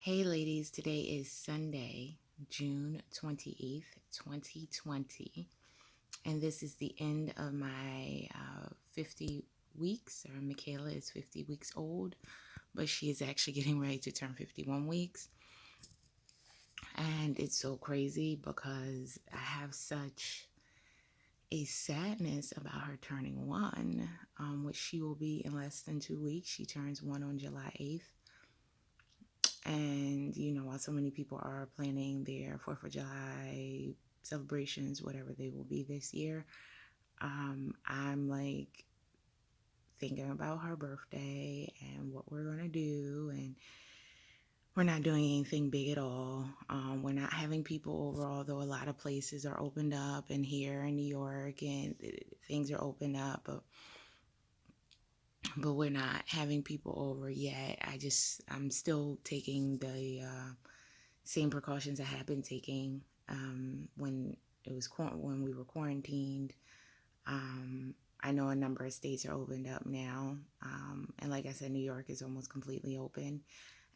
Hey ladies, today is Sunday, June 28th, 2020, and this is the end of my 50 weeks, or Michaela is 50 weeks old, but she is actually getting ready to turn 51 weeks. And it's so crazy because I have such a sadness about her turning one, which she will be in less than 2 weeks. She turns one on July 8th. And, while so many people are planning their 4th of July celebrations, whatever they will be this year, I'm like thinking about her birthday and what we're going to do. And we're not doing anything big at all. We're not having people over, although a lot of places are opened up, and here in New York and things are opened up. But we're not having people over yet. I'm still taking the same precautions I have been taking when when we were quarantined. I know a number of states are opened up now, and like I said, New York is almost completely open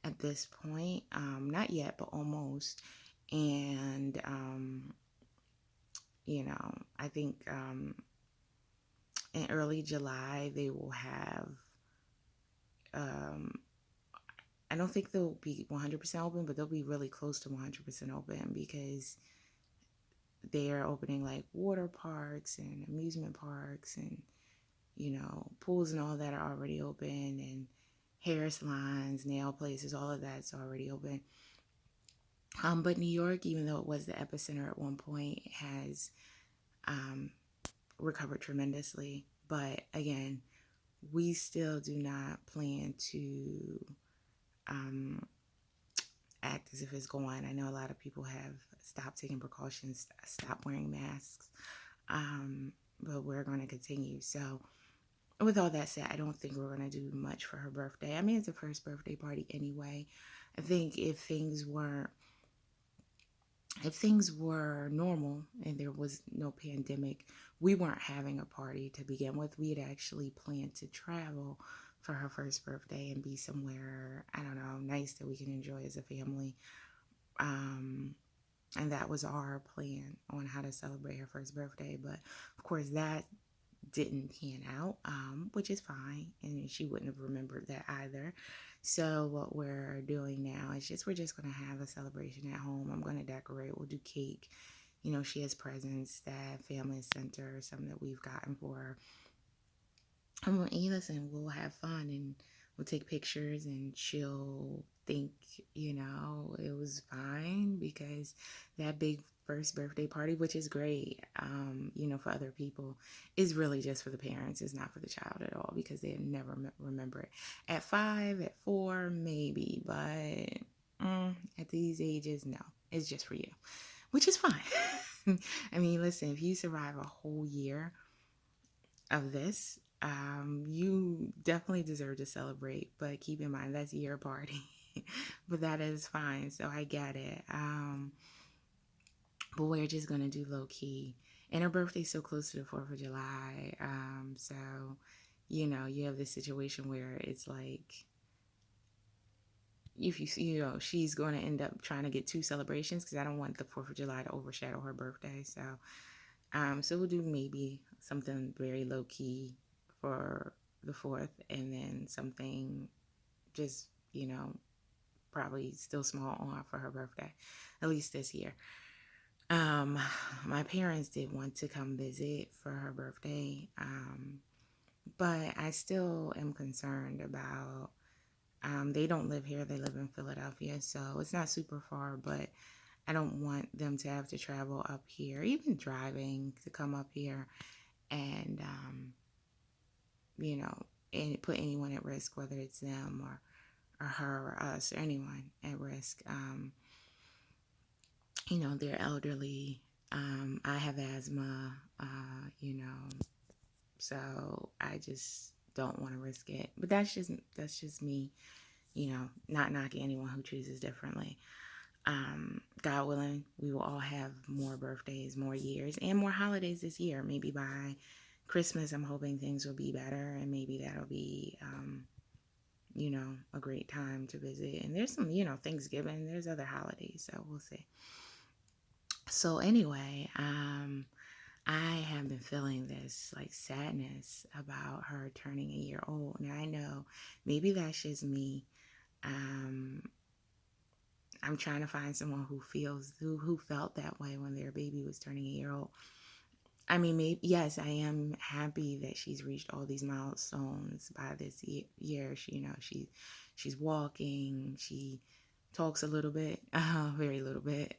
at this point. Not yet, but almost. And I think in early July they will have. Um, I don't think they'll be 100% open, but they'll be really close to 100% open because they are opening like water parks and amusement parks and, pools and all that are already open, and hair salons, nail places, all of that's already open. But New York, even though it was the epicenter at one point, has um, recovered tremendously. But again, we still do not plan to um, act as if it's going. I know a lot of people have stopped taking precautions, stopped wearing masks, but we're going to continue. So, with all that said, I don't think we're going to do much for her birthday. I mean, it's a first birthday party anyway. I think if things were normal and there was no pandemic, we weren't having a party to begin with. We had actually planned to travel for her first birthday and be somewhere, I don't know, nice that we can enjoy as a family. Um, and that was our plan on how to celebrate her first birthday. But of course, that didn't pan out, which is fine. And she wouldn't have remembered that either. So what we're doing now is we're just going to have a celebration at home. I'm going to decorate. We'll do cake. She has presents that family center, some that we've gotten for her. And listen, we'll have fun and we'll take pictures, and she'll think, it was fine because that big first birthday party, which is great, for other people, is really just for the parents. It's not for the child at all because they never remember it. At 5, at 4, maybe, but at these ages, no, it's just for you, which is fine. I mean, listen, if you survive a whole year of this, you definitely deserve to celebrate, but keep in mind that's your party. But that is fine, so I get it. But we're just gonna do low key. And her birthday's so close to the 4th of July. So, you have this situation where it's like, if she's going to end up trying to get two celebrations because I don't want the 4th of July to overshadow her birthday. So we'll do maybe something very low key for the 4th, and then something just, probably still small on for her birthday, at least this year. My parents did want to come visit for her birthday, but I still am concerned about, they don't live here, they live in Philadelphia, so it's not super far, but I don't want them to have to travel up here, even driving to come up here and, and put anyone at risk, whether it's them or her or us or anyone at risk. They're elderly. I have asthma, so I just don't want to risk it. But that's just me, not knocking anyone who chooses differently. God willing, we will all have more birthdays, more years, and more holidays this year. Maybe by Christmas, I'm hoping things will be better, and maybe that'll be a great time to visit. And there's some, Thanksgiving, there's other holidays, so we'll see. So anyway, I have been feeling this like sadness about her turning a year old. Now I know maybe that's just me. Um, I'm trying to find someone who felt that way when their baby was turning a year old. I mean, maybe yes, I am happy that she's reached all these milestones by this year. She's walking. She talks a little bit, very little bit.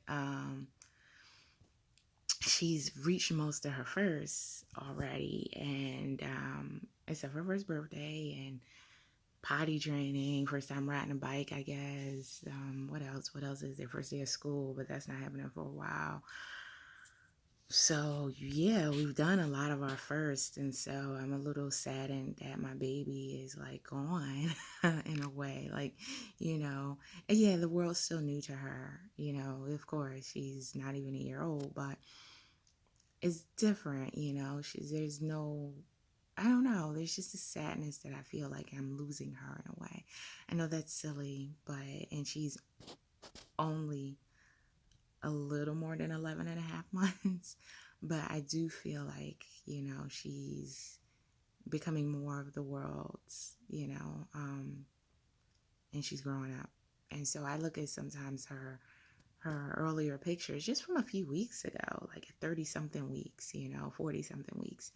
She's reached most of her first already, and except for her first birthday and potty training, first time riding a bike, I guess. What else? What else is there? First day of school, but that's not happening for a while. So yeah, we've done a lot of our first, and so I'm a little saddened that my baby is like gone in a way, like and yeah, the world's still new to her. Of course, she's not even a year old, but it's different. There's no, I don't know. There's just a sadness that I feel like I'm losing her in a way. I know that's silly, and she's only a little more than 11 and a half months. But I do feel like, she's becoming more of the world's, and she's growing up. And so I look at sometimes her earlier pictures just from a few weeks ago, like 30 something weeks, 40 something weeks.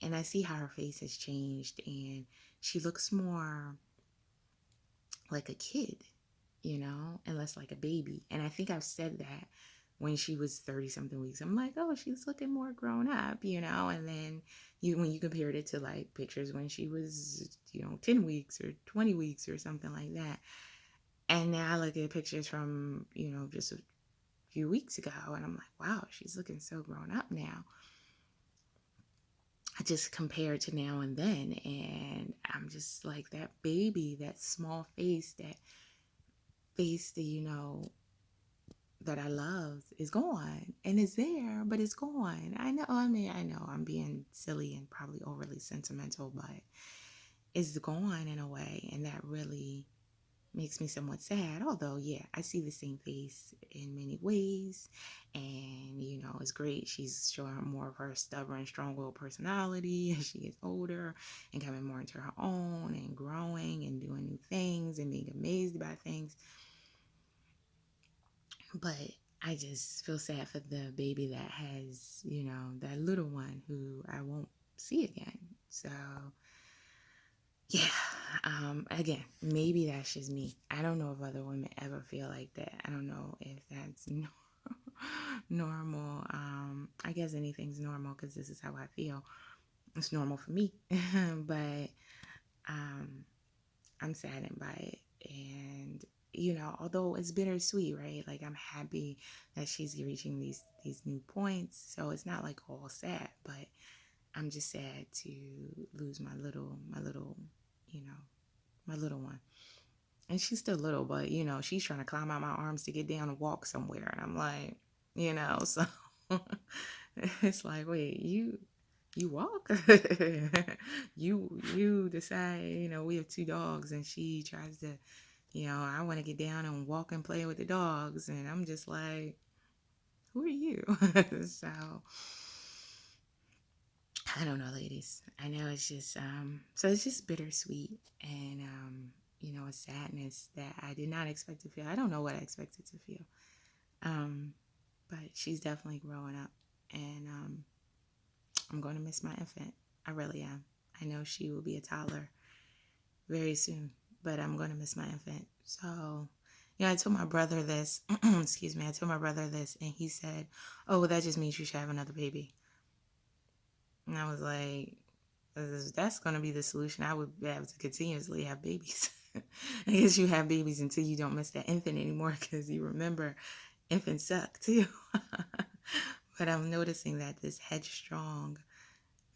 And I see how her face has changed, and she looks more like a kid, and less like a baby. And I think I've said that when she was 30 something weeks. I'm like, oh, she's looking more grown up, and then when you compared it to like pictures when she was, 10 weeks or 20 weeks or something like that. And now I look at pictures from, just a few weeks ago, and I'm like, wow, she's looking so grown up now. I just compare it to now and then, and I'm just like, that baby, that small face, that face that, that I love is gone, and it's there, but it's gone. I know I'm being silly and probably overly sentimental, but it's gone in a way, and that really makes me somewhat sad. Although, yeah, I see the same face in many ways, and it's great. She's showing more of her stubborn, strong-willed personality as she gets older and coming more into her own and growing and doing new things and being amazed by things. But I just feel sad for the baby that has, that little one who I won't see again. So yeah, again, maybe that's just me. I don't know if other women ever feel like that. I don't know if that's normal. I guess anything's normal because this is how I feel. It's normal for me. But I'm saddened by it. And, although it's bittersweet, right? Like, I'm happy that she's reaching these new points. So it's not like all sad, but I'm just sad to lose my little, my little one. And she's still little, but, she's trying to climb out my arms to get down and walk somewhere. And I'm like, so it's like, wait, you walk? you decide, we have two dogs, and she tries to, I want to get down and walk and play with the dogs. And I'm just like, who are you? So I don't know, ladies. I know it's just so it's just bittersweet, and a sadness that I did not expect to feel. I don't know what I expected to feel. But she's definitely growing up, and I'm going to miss my infant. I really am. I know she will be a toddler very soon, but I'm going to miss my infant. So, I told my brother this. Excuse me. I told my brother this, and he said, "Oh, well, that just means you should have another baby." And I was like, that's going to be the solution. I would have to continuously have babies. I guess you have babies until you don't miss that infant anymore, because you remember infants suck too. But I'm noticing that this headstrong,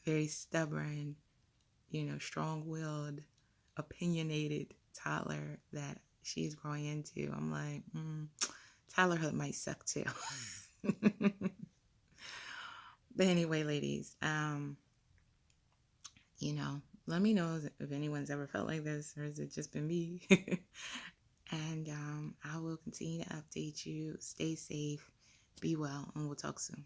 very stubborn, strong-willed, opinionated toddler that she's growing into, I'm like, toddlerhood might suck too. But anyway, ladies, Let me know if anyone's ever felt like this, or has it just been me? And I will continue to update you. Stay safe, be well, and we'll talk soon.